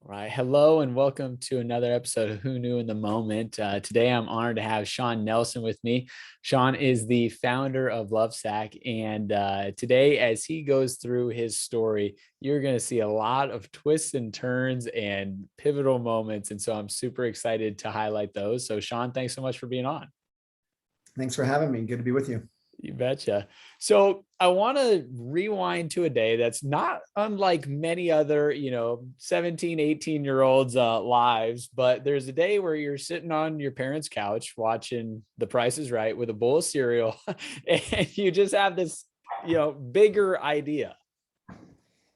Right. Hello and welcome to another episode of Who Knew in the Moment. Today, I'm honored to have Shawn Nelson with me. Shawn is the founder of Lovesac. And today, as he goes through his story, you're going to see a lot of twists and turns and pivotal moments. And so I'm super excited to highlight those. So, Shawn, thanks so much for being on. Thanks for having me. Good to be with you. You betcha. So I want to rewind to a day that's not unlike many other, 17, 18-year-olds lives, but there's a day where you're sitting on your parents' couch watching The Price is Right with a bowl of cereal and you just have this, bigger idea.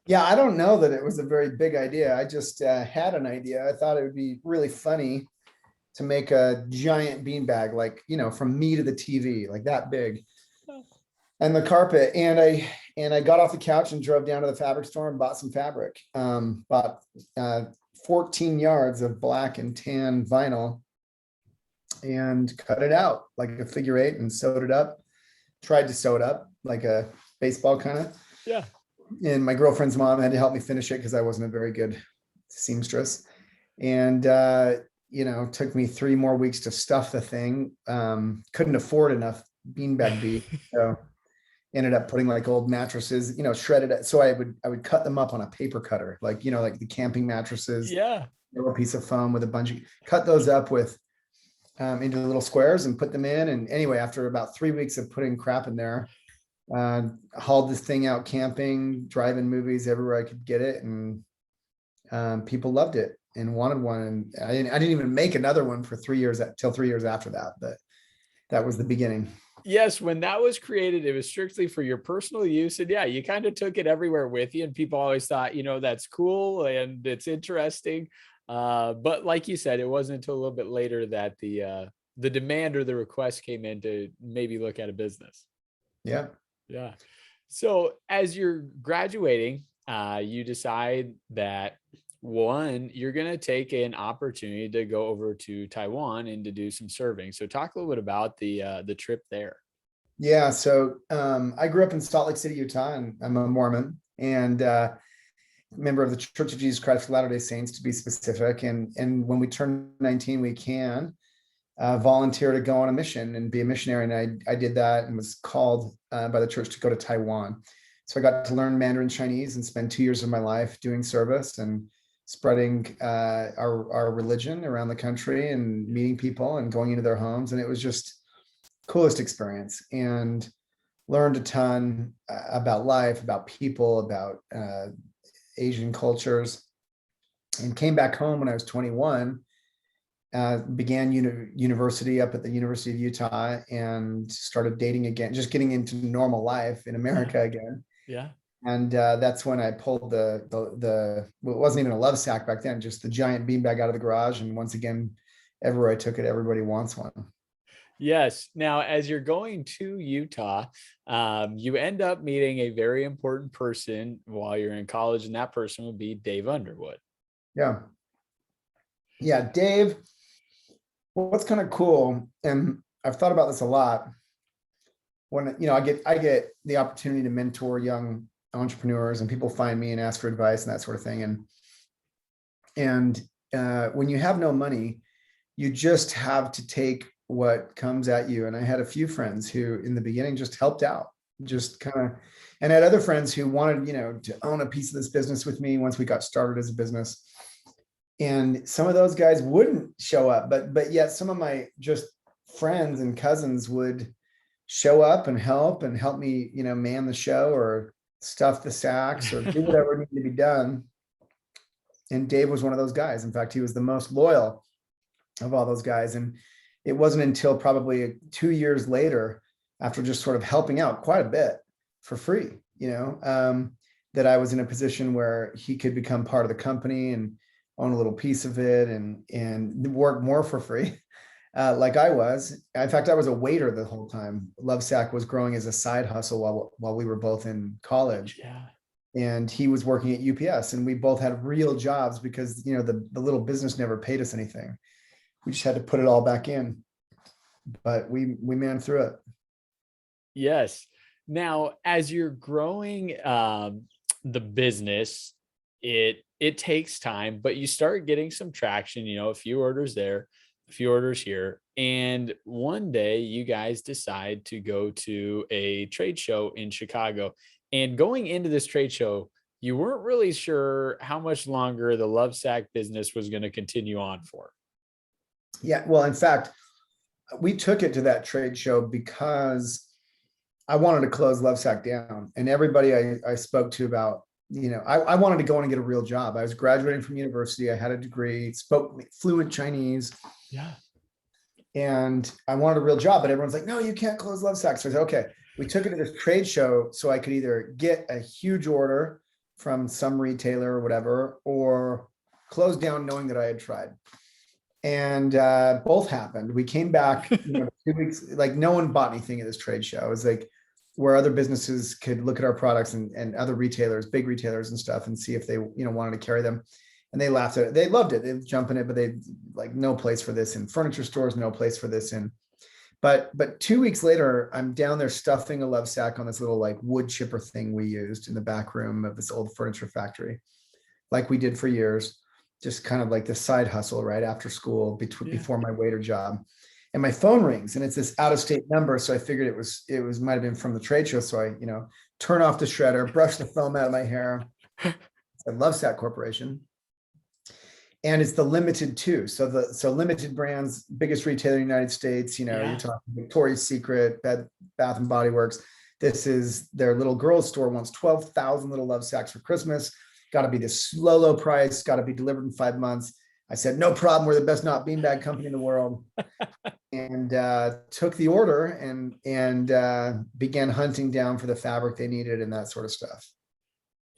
Yeah, I don't know that it was a very big idea. I just had an idea. I thought it would be really funny to make a giant beanbag, like, from me to the TV, like that big. And the carpet, and I got off the couch and drove down to the fabric store and bought some fabric. Bought 14 yards of black and tan vinyl and cut it out like a figure eight and sewed it up. Tried to sew it up like a baseball kind of. Yeah. And my girlfriend's mom had to help me finish it because I wasn't a very good seamstress. And took me 3 more weeks to stuff the thing. Couldn't afford enough beanbag beef, so ended up putting like old mattresses, shredded. So I would cut them up on a paper cutter, like the camping mattresses. Yeah. A little piece of foam with a bunch of, cut those up with into little squares and put them in. And anyway, after about 3 weeks of putting crap in there, hauled this thing out camping, driving movies everywhere I could get it, and people loved it and wanted one. And I didn't even make another one for 3 years till 3 years after that. But that was the beginning. Yes, when that was created, it was strictly for your personal use. And yeah, you kind of took it everywhere with you. And people always thought, that's cool and it's interesting. But like you said, it wasn't until a little bit later that the demand or the request came in to maybe look at a business. Yeah. Yeah. So as you're graduating, you decide that you're going to take an opportunity to go over to Taiwan and to do some serving. So talk a little bit about the trip there. Yeah. So I grew up in Salt Lake City, Utah, and I'm a Mormon and member of the Church of Jesus Christ of Latter-day Saints, to be specific. And when we turn 19, we can volunteer to go on a mission and be a missionary. And I did that and was called by the church to go to Taiwan. So I got to learn Mandarin Chinese and spend 2 years of my life doing service and spreading our religion around the country and meeting people and going into their homes. And it was just coolest experience, and learned a ton about life, about people, about Asian cultures, and came back home when I was 21, began university up at the University of Utah and started dating again, just getting into normal life in America again. Yeah. And that's when I pulled well, it wasn't even a Lovesac back then, just the giant beanbag out of the garage. And once again, everywhere I took it, everybody wants one. Yes. Now, as you're going to Utah, you end up meeting a very important person while you're in college, and that person would be Dave Underwood. Yeah. Yeah, Dave. What's kind of cool, and I've thought about this a lot, when I get the opportunity to mentor young entrepreneurs, and people find me and ask for advice and that sort of thing. And when you have no money, you just have to take what comes at you. And I had a few friends who in the beginning just helped out, just kind of, and I had other friends who wanted, to own a piece of this business with me once we got started as a business. And some of those guys wouldn't show up, but yet some of my just friends and cousins would show up and help me, man the show or stuff the sacks or do whatever needed to be done. And Dave was one of those guys. In fact, he was the most loyal of all those guys. And it wasn't until probably 2 years later, after just sort of helping out quite a bit for free, that I was in a position where he could become part of the company and own a little piece of it and work more for free. Like I was. In fact, I was a waiter the whole time. Lovesac was growing as a side hustle while we were both in college. Yeah. And he was working at UPS, and we both had real jobs because, the little business never paid us anything. We just had to put it all back in, but we manned through it. Yes. Now, as you're growing the business, it it takes time, but you start getting some traction, a few orders there, a few orders here. And one day you guys decide to go to a trade show in Chicago. And going into this trade show, you weren't really sure how much longer the Lovesac business was going to continue on for. Yeah. Well, in fact, we took it to that trade show because I wanted to close Lovesac down. And everybody I spoke to about, I wanted to go in and get a real job. I was graduating from university. I had a degree, spoke fluent Chinese. Yeah. And I wanted a real job, but everyone's like, no, you can't close Lovesac. So I said, okay, we took it to this trade show so I could either get a huge order from some retailer or whatever, or close down knowing that I had tried. And both happened. We came back 2 weeks, like no one bought anything at this trade show. It was like where other businesses could look at our products and other retailers, big retailers and stuff, and see if they, wanted to carry them. And they laughed at it. They loved it. They'd jump in it, but they like no place for this in furniture stores, no place for this in. But 2 weeks later, I'm down there stuffing a Lovesac on this little like wood chipper thing we used in the back room of this old furniture factory, like we did for years. Just kind of like the side hustle right after school before my waiter job. And my phone rings and it's this out of state number. So I figured it was might've been from the trade show. So I, turn off the shredder, brush the foam out of my hair. I Lovesac Corporation. And it's the Limited too. So Limited Brands, biggest retailer in the United States, you're talking Victoria's Secret, Bath and Body Works. This is their little girls store wants 12,000 little Lovesacs for Christmas. Got to be this low price, got to be delivered in 5 months. I said, no problem. We're the best not beanbag company in the world. And took the order and began hunting down for the fabric they needed and that sort of stuff.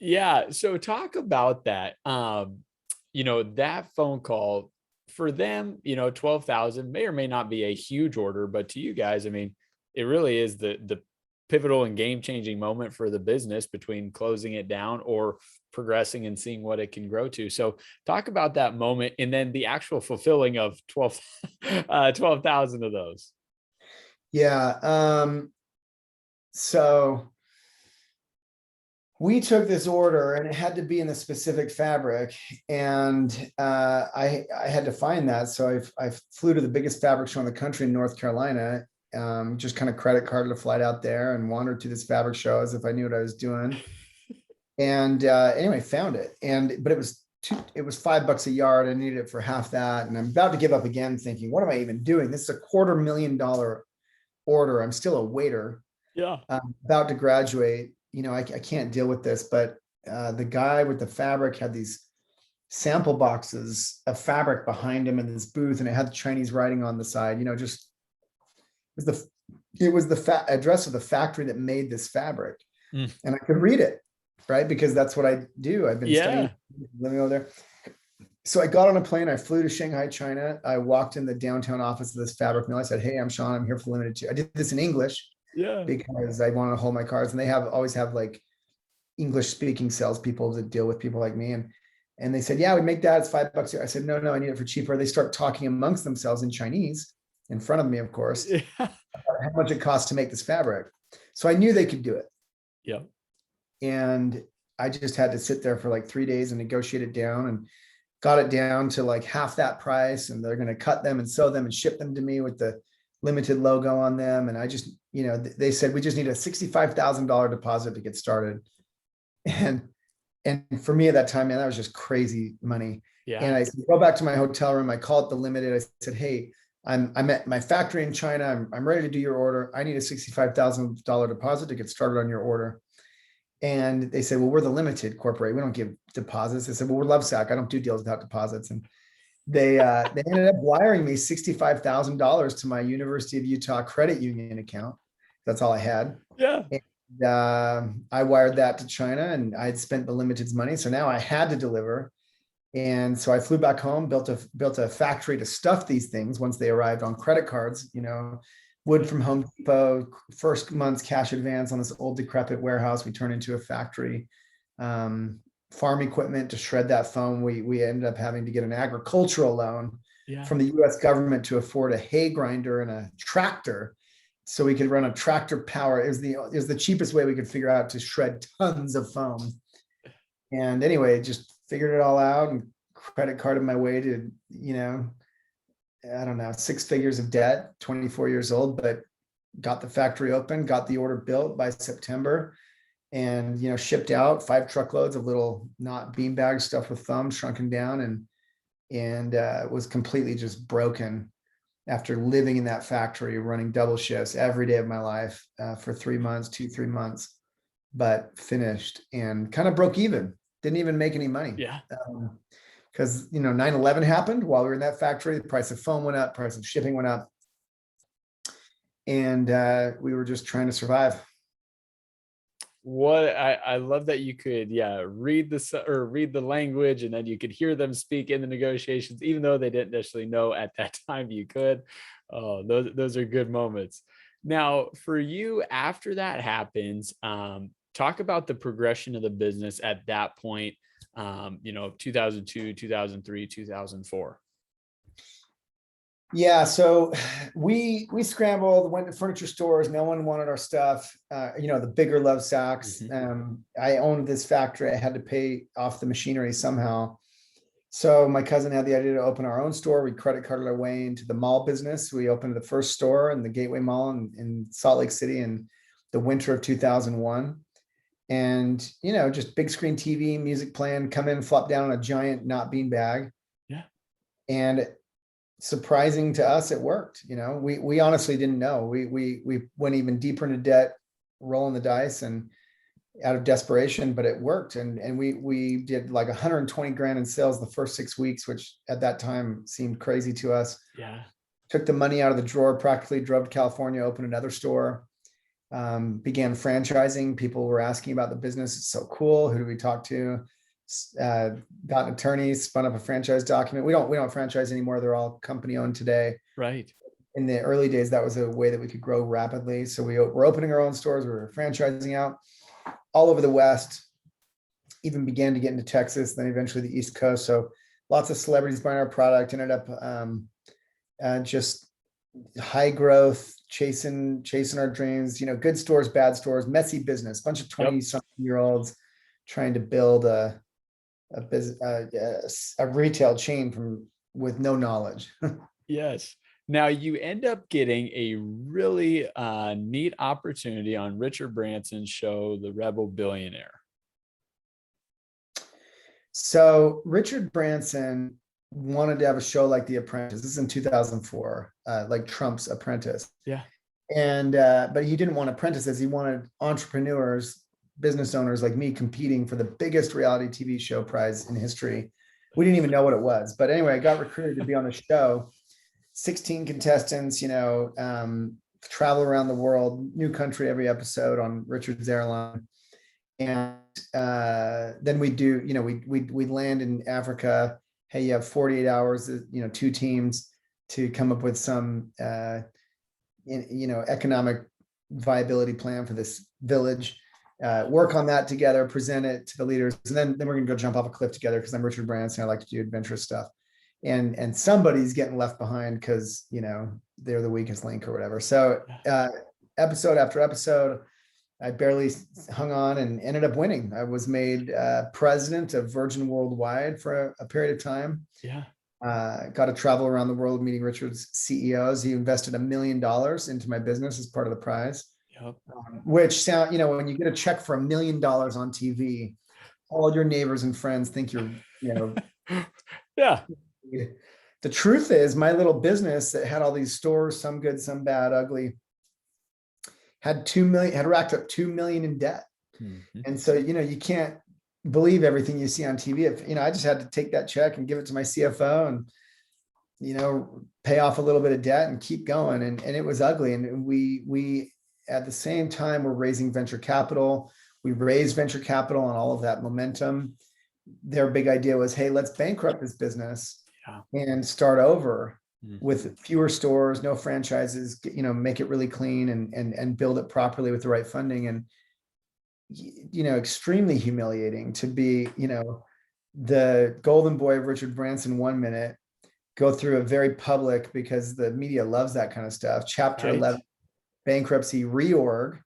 Yeah. So talk about that. That phone call for them, 12,000 may or may not be a huge order, but to you guys, I mean, it really is the pivotal and game-changing moment for the business between closing it down or progressing and seeing what it can grow to. So talk about that moment and then the actual fulfilling of 12,000 of those. Yeah. So we took this order and it had to be in the specific fabric, and I had to find that. So I flew to the biggest fabric show in the country in North Carolina, just kind of credit carded a flight out there and wandered to this fabric show as if I knew what I was doing. And anyway, found it. But it was $5 a yard. I needed it for half that. And I'm about to give up again thinking, what am I even doing? This is a $250,000 order. I'm still a waiter. Yeah. I'm about to graduate. I can't deal with this, but the guy with the fabric had these sample boxes of fabric behind him in this booth, and it had the Chinese writing on the side, just it was the address of the factory that made this fabric. And I could read it, right? Because that's what I do. I've been studying, living over there. So I got on a plane. I flew to Shanghai, China. I walked in the downtown office of this fabric mill. I said, hey, I'm Shawn. I'm here for Limited too. I did this in English. Yeah, because I wanted to hold my cards, and they always have like English speaking salespeople that deal with people like me. And they said, yeah, we make that. It's $5 here. I said, no, I need it for cheaper. They start talking amongst themselves in Chinese in front of me, of course, about how much it costs to make this fabric. So I knew they could do it. Yeah. And I just had to sit there for like 3 days and negotiate it down, and got it down to like half that price. And they're going to cut them and sew them and ship them to me with the Limited logo on them. And I just, they said, we just need a $65,000 deposit to get started. And for me at that time, man, that was just crazy money. Yeah. And I said, go back to my hotel room. I called the Limited. I said, hey, I'm at my factory in China. I'm ready to do your order. I need a $65,000 deposit to get started on your order. And they said, well, we're the Limited Corporation. We don't give deposits. I said, well, we're Lovesac. I don't do deals without deposits. And they ended up wiring me $65,000 to my University of Utah credit union account. That's all I had. Yeah. And I wired that to China, and I had spent the Limited's money. So now I had to deliver. And so I flew back home, built a factory to stuff these things once they arrived on credit cards, wood from Home Depot, first month's cash advance on this old decrepit warehouse we turned into a factory. Farm equipment to shred that foam. We ended up having to get an agricultural loan from the US government to afford a hay grinder and a tractor, so we could run a tractor power. It was the cheapest way we could figure out to shred tons of foam. And anyway, just figured it all out and credit carded my way to, I don't know, 6 figures of debt, 24 years old, but got the factory open, got the order built by September, and, shipped out 5 truckloads of little not beanbag stuff with thumbs shrunken down, and was completely just broken after living in that factory, running double shifts every day of my life for 3 months, 3 months, but finished and kind of broke even. Didn't even make any money. Yeah. Because 9/11 happened while we were in that factory. The price of foam went up, price of shipping went up, and we were just trying to survive. What I love that you could read the language, and then you could hear them speak in the negotiations, even though they didn't necessarily know at that time you could. Oh, those are good moments. Now, for you, after that happens, talk about the progression of the business at that point. 2002, 2003, 2004. Yeah, so we scrambled, went to furniture stores. No one wanted our stuff. The bigger Lovesacs. I owned this factory. I had to pay off the machinery somehow. So my cousin had the idea to open our own store. We credit carded our way into the mall business. We opened the first store in the Gateway Mall in Salt Lake City in the winter of 2001. And, just big screen TV, music playing, come in, flop down on a giant not beanbag. Yeah. And surprising to us, it worked. We honestly didn't know. We went even deeper into debt, rolling the dice and out of desperation, but it worked. And we did like 120 grand in sales the first 6 weeks, which at that time seemed crazy to us. Yeah. Took the money out of the drawer, practically drove to California, opened another store, began franchising. People were asking about the business. It's so cool. Who do we talk to? Got an attorney, spun up a franchise document. We don't franchise anymore. They're all company owned today. Right. In the early days, that was a way that we could grow rapidly. So we're opening our own stores. We were franchising out all over the West, even began to get into Texas, then eventually the East Coast. So lots of celebrities buying our product. Ended up just high growth, chasing our dreams, good stores, bad stores, messy business, bunch of 20-something-year-olds trying to build a retail chain with no knowledge. Yes. Now you end up getting a really neat opportunity on Richard Branson's show, The Rebel Billionaire. So Richard Branson wanted to have a show like The Apprentice. This is in 2004, like Trump's Apprentice. Yeah. And but he didn't want apprentices. He wanted entrepreneurs, business owners like me competing for the biggest reality TV show prize in history. We didn't even know what it was. But anyway, I got recruited to be on the show. 16 contestants, travel around the world, new country every episode on Richard's airline. And then we do, we land in Africa. Hey, you have 48 hours, 2 teams to come up with some, economic viability plan for this village. Work on that together, present it to the leaders, and then we're gonna go jump off a cliff together because I'm Richard Branson. I like to do adventurous stuff, and somebody's getting left behind because they're the weakest link or whatever. So episode after episode, I barely hung on and ended up winning. I was made president of Virgin Worldwide for a period of time. Yeah. Got to travel around the world meeting Richard's CEOs. He invested $1 million into my business as part of the prize. Yep. Which sound, when you get a check for $1 million on TV, all your neighbors and friends think you're, yeah. The truth is, my little business that had all these stores, some good, some bad, ugly, had racked up 2 million in debt. Mm-hmm. And so, you can't believe everything you see on TV. If, I just had to take that check and give it to my CFO and, pay off a little bit of debt and keep going. And it was ugly. And we at the same time, we're raising venture capital. We raised venture capital on all of that momentum. Their big idea was, hey, let's bankrupt this business and start over with fewer stores, no franchises, make it really clean and build it properly with the right funding. And, extremely humiliating to be, the golden boy of Richard Branson 1 minute, go through a very public, because the media loves that kind of stuff, Chapter 11 bankruptcy reorg,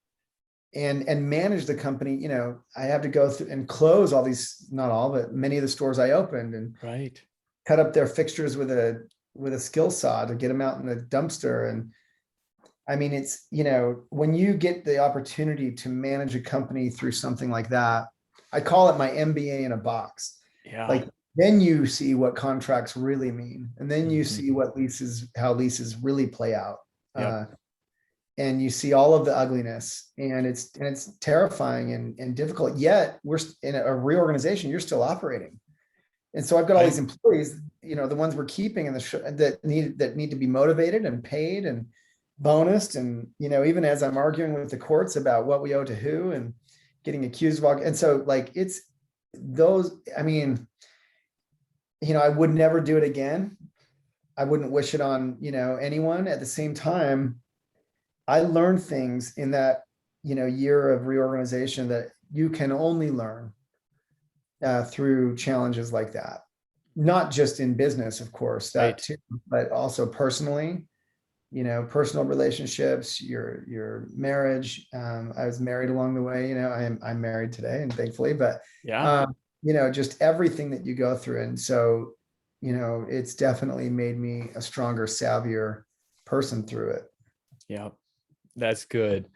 and manage the company. You know, I have to go through and close all these, not all, but many of the stores I opened, and Right. cut up their fixtures with a skill saw to get them out in the dumpster. And I mean, it's, you know, when you get the opportunity to manage a company through something like that, I call it my MBA in a box. Yeah. Like, then you see what contracts really mean. And then you Mhm. see what how leases really play out. Yep. Uh, and you see all of the ugliness, and it's terrifying and difficult. Yet we're in a reorganization, you're still operating. And so I've got all these Right. employees, you know, the ones we're keeping in the that need to be motivated and paid and bonused. And, you know, even as I'm arguing with the courts about what we owe to who, and getting accused of all, and so like it's those, I mean, you know, I would never do it again. I wouldn't wish it on, you know, anyone. At the same time, I learned things in that, you know, year of reorganization that you can only learn through challenges like that. Not just in business, of course, that Right. too, but also personally, you know, personal relationships, your marriage. I was married along the way, you know, I'm married today, and thankfully, but Yeah. um, you know, just everything that you go through. And so, you know, it's definitely made me a stronger, savvier person through it. Yep. That's good.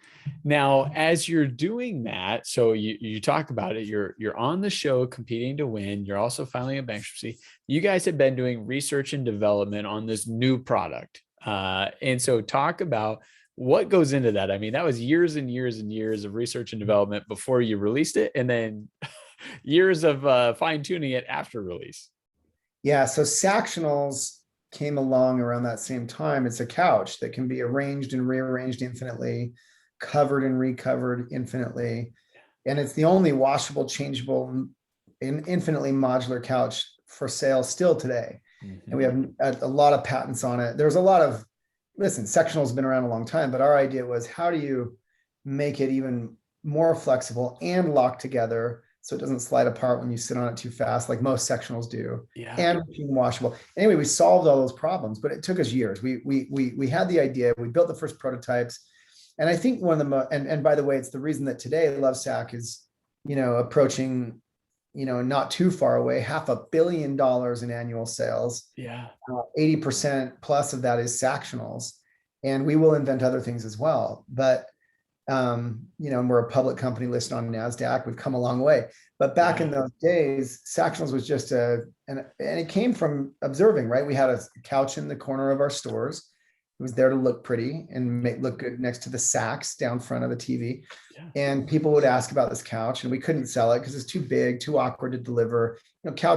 Now, as you're doing that, so you talk about it, you're on the show competing to win. You're also filing a bankruptcy. You guys have been doing research and development on this new product. And so talk about what goes into that. I mean, that was years and years and years of research and development before you released it, and then years of fine tuning it after release. Yeah, so Sactionals came along around that same time. It's a couch that can be arranged and rearranged infinitely, covered and recovered infinitely. And it's the only washable, changeable, and infinitely modular couch for sale still today. And we Mhm. have a lot of patents on it. There's a lot of, listen, Sectional's been around a long time, but our idea was, how do you make it even more flexible and lock together so it doesn't slide apart when you sit on it too fast, like most sectionals do, Yeah. and machine washable. Anyway, we solved all those problems, but it took us years. We had the idea, we built the first prototypes, and I think one of the most, and by the way, it's the reason that today Lovesac is, you know, approaching, you know, not too far away, $500 million in annual sales. Yeah. 80% plus of that is Sactionals, and we will invent other things as well. But you know, and we're a public company listed on NASDAQ. We've come a long way. But back in Yeah. those days, Sactionals was just and it came from observing, right? We had a couch in the corner of our stores. It was there to look pretty and look good next to the Sacs down front of the TV. Yeah. And people would ask about this couch, and we couldn't sell it because it's too big, too awkward to deliver. You know,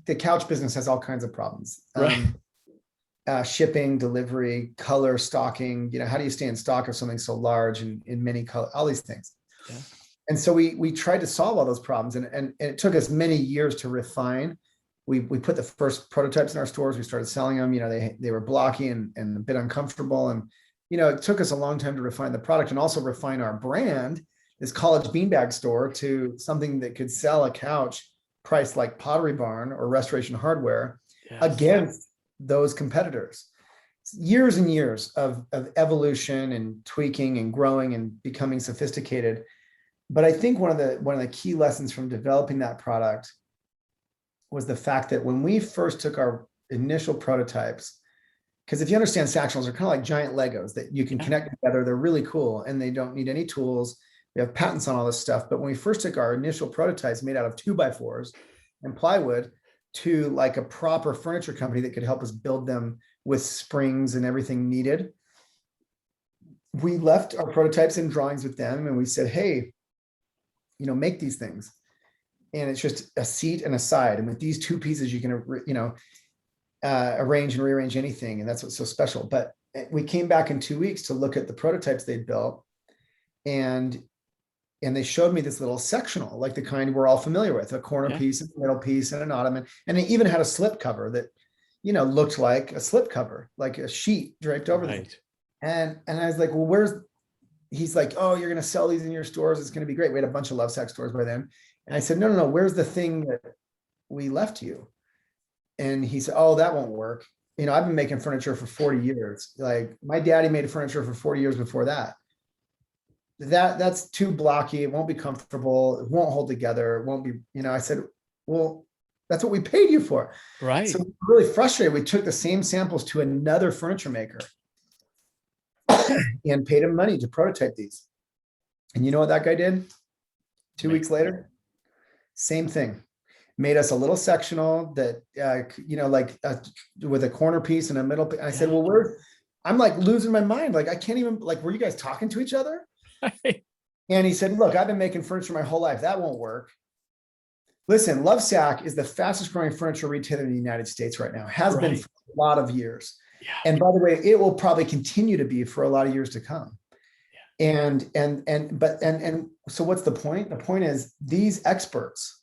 the couch business has all kinds of problems. Right. Shipping, delivery, color, stocking, you know, how do you stay in stock of something so large and in many color, all these things. Yeah. And so we tried to solve all those problems, and it took us many years to refine. We put the first prototypes in our stores, we started selling them, you know, they were blocky and a bit uncomfortable. And, you know, it took us a long time to refine the product and also refine our brand, this college beanbag store, to something that could sell a couch priced like Pottery Barn or Restoration Hardware Yes. against those competitors. Years and years of evolution and tweaking and growing and becoming sophisticated. But I think one of the key lessons from developing that product was the fact that when we first took our initial prototypes, because if you understand, Sactionals are kind of like giant Legos that you can Yeah. connect together. They're really cool and they don't need any tools. We have patents on all this stuff. But when we first took our initial prototypes made out of 2x4s and plywood to like a proper furniture company that could help us build them with springs and everything needed, we left our prototypes and drawings with them and we said, hey, you know, make these things. And it's just a seat and a side. And with these two pieces, you can, you know, arrange and rearrange anything. And that's what's so special. But we came back in 2 weeks to look at the prototypes they'd built. And they showed me this little sectional, like the kind we're all familiar with, a corner Yeah. piece, a middle piece, and an ottoman. And they even had a slip cover that, you know, looked like a slip cover, like a sheet draped over the thing. Right. And I was like, well, he's like, oh, you're going to sell these in your stores. It's going to be great. We had a bunch of Lovesac stores by then. And I said, no, where's the thing that we left you? And he said, oh, that won't work. You know, I've been making furniture for 40 years. Like my daddy made furniture for 40 years before that. that's too blocky. It won't be comfortable. It won't hold together. It won't be, I said, well, that's what we paid you for. Right. So we were really frustrated. We took the same samples to another furniture maker and paid him money to prototype these. And you know what that guy did? 2 weeks later, same thing. Made us a little sectional that, with a corner piece and a middle. I said, well, I'm like losing my mind. Like, I can't even, like, were you guys talking to each other? And he said, look, I've been making furniture my whole life. That won't work. Listen, Lovesac is the fastest growing furniture retailer in the United States right now, has been for a lot of years. Yeah. And by the way, it will probably continue to be for a lot of years to come. Yeah. And so what's the point? The point is these experts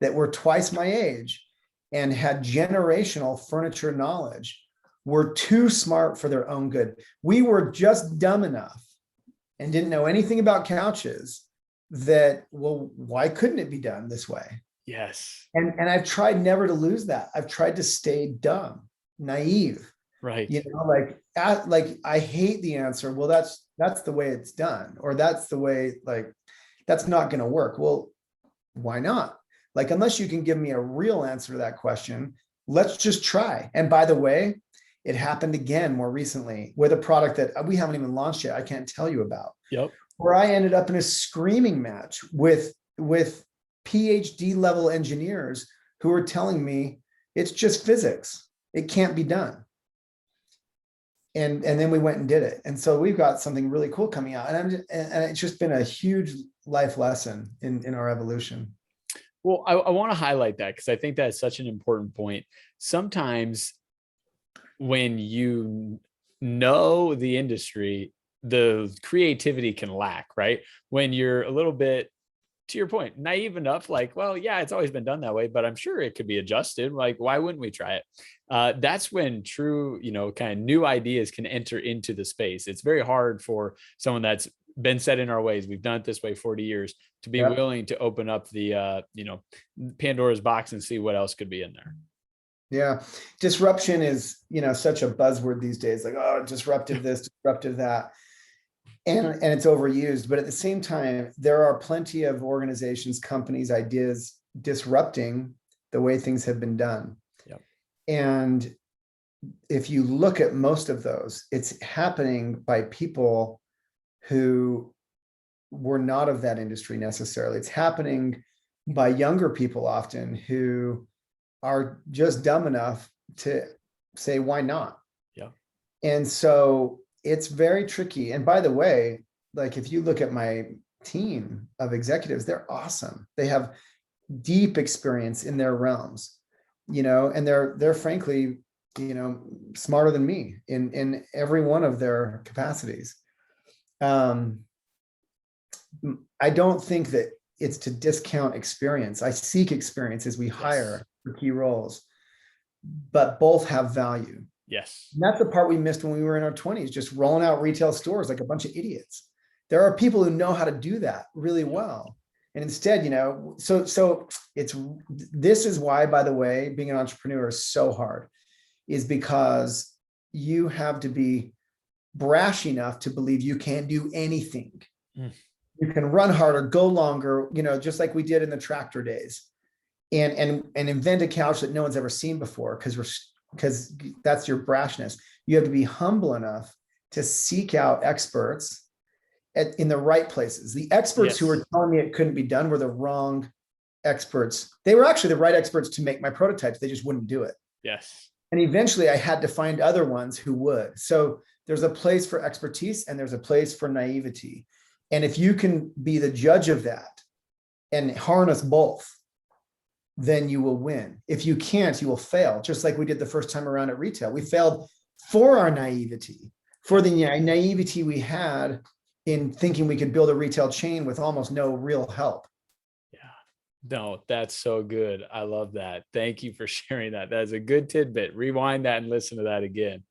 that were twice my age and had generational furniture knowledge were too smart for their own good. We were just dumb enough and didn't know anything about couches that, well, why couldn't it be done this way? Yes. And I've tried never to lose that. I've tried to stay dumb, naive. Right. Like I hate the answer. Well, that's the way it's done, or that's the way, like, that's not going to work. Well, why not? Like, unless you can give me a real answer to that question, let's just try. And by the way, it happened again more recently with a product that we haven't even launched yet. I can't tell you about. Yep. Where I ended up in a screaming match with PhD level engineers who were telling me it's just physics. It can't be done. And then we went and did it. And so we've got something really cool coming out. And it's just been a huge life lesson in our evolution. Well, I want to highlight that because I think that's such an important point. Sometimes when you know the industry, the creativity can lack, right? When you're a little bit, to your point, naive enough, like, well, yeah, it's always been done that way, but I'm sure it could be adjusted. Like, why wouldn't we try it? That's when true, kind of new ideas can enter into the space. It's very hard for someone that's been set in our ways. We've done it this way 40 years to be willing to open up the, Pandora's box and see what else could be in there. Yeah. Disruption is, such a buzzword these days, like, oh, disruptive this, disruptive that. And it's overused, but at the same time, there are plenty of organizations, companies, ideas disrupting the way things have been done. Yep. And if you look at most of those, it's happening by people who were not of that industry necessarily. It's happening by younger people often who are just dumb enough to say, why not? Yeah. And so it's very tricky. And by the way, like, if you look at my team of executives, they're awesome. They have deep experience in their realms, and they're frankly, smarter than me in every one of their capacities. I don't think that it's to discount experience. I seek experience as we hire for key roles, but both have value. Yes. And that's the part we missed when we were in our 20s, just rolling out retail stores like a bunch of idiots. There are people who know how to do that really well. And instead, so this is why, by the way, being an entrepreneur is so hard, is because you have to be brash enough to believe you can't do anything. You can run harder, go longer, just like we did in the tractor days, and invent a couch that no one's ever seen before, because that's your brashness. You have to be humble enough to seek out experts in the right places. The experts who were telling me it couldn't be done were the wrong experts. They were actually the right experts to make my prototypes. They just wouldn't do it. Yes. And eventually I had to find other ones who would. So there's a place for expertise and there's a place for naivety. And if you can be the judge of that and harness both, then you will win. If you can't, you will fail. Just like we did the first time around at retail. We failed for our naivety, for the naivety we had in thinking we could build a retail chain with almost no real help. Yeah, no, that's so good. I love that. Thank you for sharing that. That's a good tidbit. Rewind that and listen to that again.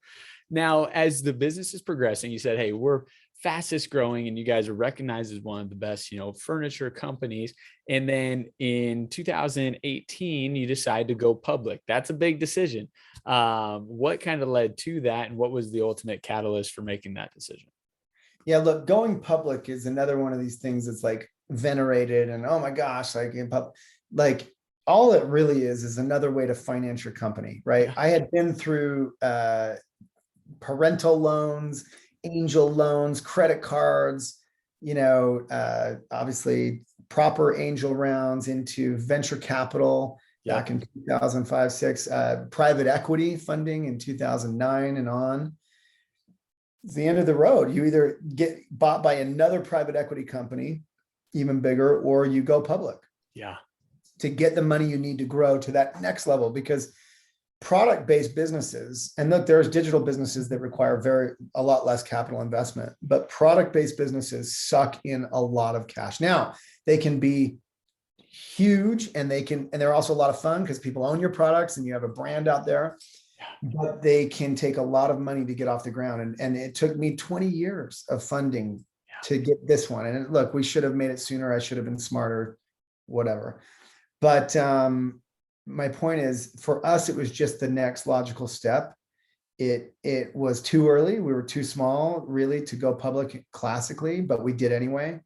Now, as the business is progressing, you said, hey, we're fastest growing and you guys are recognized as one of the best, furniture companies. And then in 2018, you decide to go public. That's a big decision. What kind of led to that? And what was the ultimate catalyst for making that decision? Yeah, look, going public is another one of these things that's like venerated and oh my gosh, like like all it really is another way to finance your company, right? Yeah. I had been through parental loans, angel loans, credit cards, obviously proper angel rounds into venture capital back Yep. in 2005, six, private equity funding in 2009 and on. It's the end of the road. You either get bought by another private equity company, even bigger, or you go public Yeah. to get the money you need to grow to that next level. Because product-based businesses, and look, there's digital businesses that require a lot less capital investment, but product-based businesses suck in a lot of cash. Now, they can be huge and they're also a lot of fun because people own your products and you have a brand out there, but they can take a lot of money to get off the ground. And it took me 20 years of funding to get this one. And look, we should have made it sooner. I should have been smarter, whatever. But my point is, for us, it was just the next logical step. It was too early. We were too small really to go public classically, but we did anyway.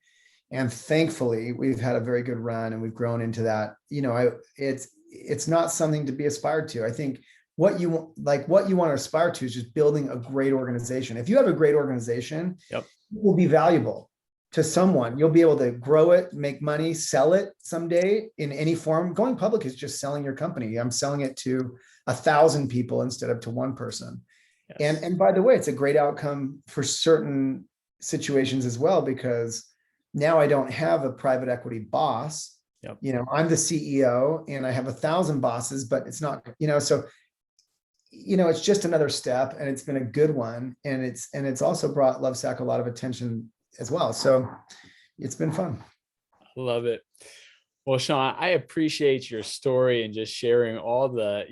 And thankfully, we've had a very good run and we've grown into that. It's not something to be aspired to. I think what you want to aspire to is just building a great organization. If you have a great organization, Yep. it will be valuable to someone. You'll be able to grow it, make money, sell it someday in any form. Going public is just selling your company. I'm selling it to 1,000 people instead of to one person. Yes. And by the way, it's a great outcome for certain situations as well, because now I don't have a private equity boss. Yep. I'm the CEO and I have 1,000 bosses, but it's not, so it's just another step, and it's been a good one. And it's also brought Lovesac a lot of attention as well. So it's been fun. Love it. Well, Shawn, I appreciate your story and just sharing all the,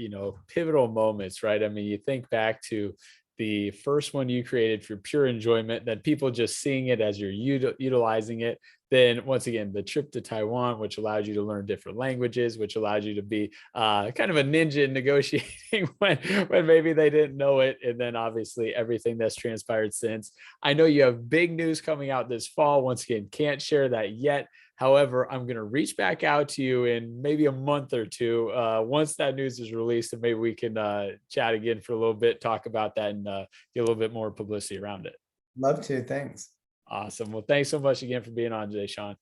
pivotal moments, right? I mean, you think back to the first one you created for pure enjoyment, then people just seeing it as you're utilizing it. Then once again, the trip to Taiwan, which allowed you to learn different languages, which allowed you to be kind of a ninja in negotiating when maybe they didn't know it. And then obviously everything that's transpired since. I know you have big news coming out this fall. Once again, can't share that yet. However, I'm going to reach back out to you in maybe a month or two once that news is released, and maybe we can chat again for a little bit, talk about that, and get a little bit more publicity around it. Love to. Thanks. Awesome. Well, thanks so much again for being on today, Shawn.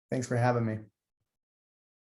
Thanks for having me.